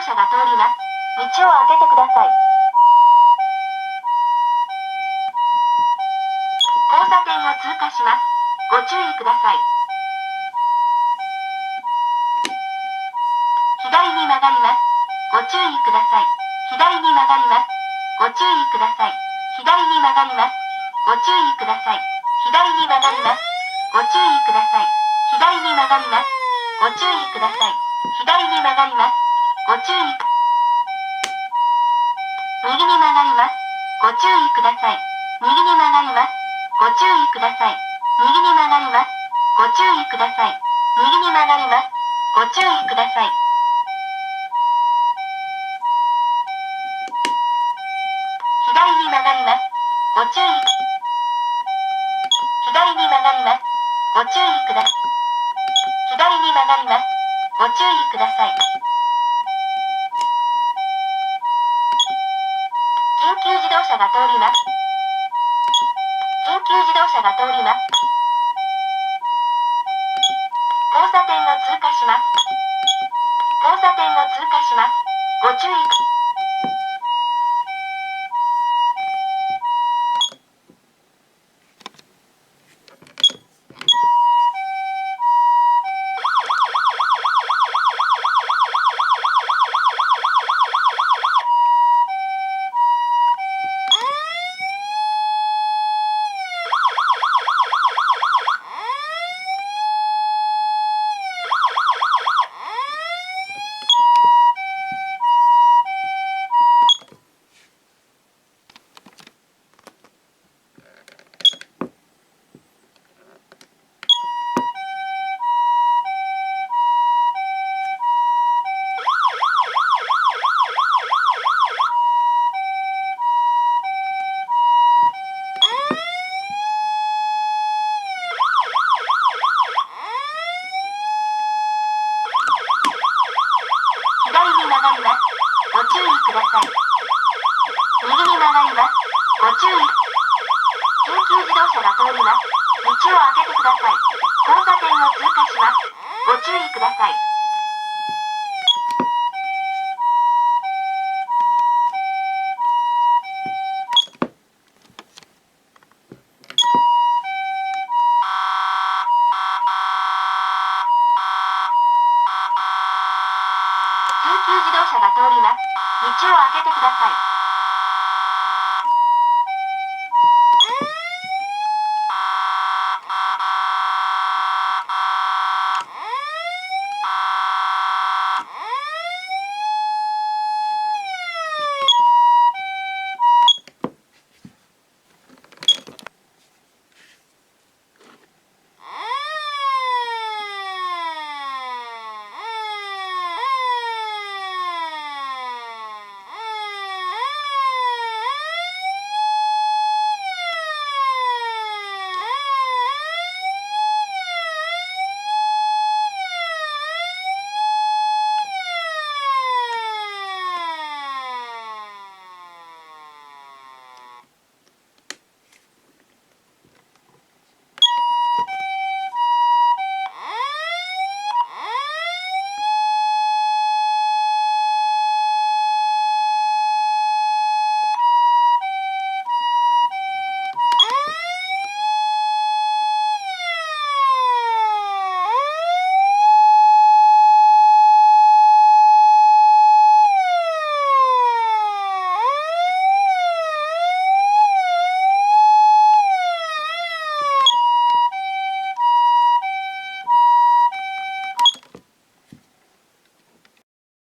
車が通ります。道を開けてください。交差点を通過します。ご注意ください。左に曲がります。ご注意ください。左に曲がります。ご注意ください。左に曲がります。ご注意ください。左に曲がります。ご注意ください。左に曲がります。ご注意ください。左に曲がります。ご注意。右に曲がります。ご注意ください。右に曲がります。ご注意ください。右に曲がります。ご注意ください。右に曲がります。ご注意ください。左に曲がります。ご注意。左に曲がります。ご注意ください。左に曲がります。ご注意ください。緊急自動車が通ります。緊急自動車が通ります。交差点を通過します。交差点を通過します。ご注意。左に曲がります。ご注意ください。右に曲がります。ご注意。緊急自動車が通ります。道を開けてください。交差点を通過します。ご注意ください。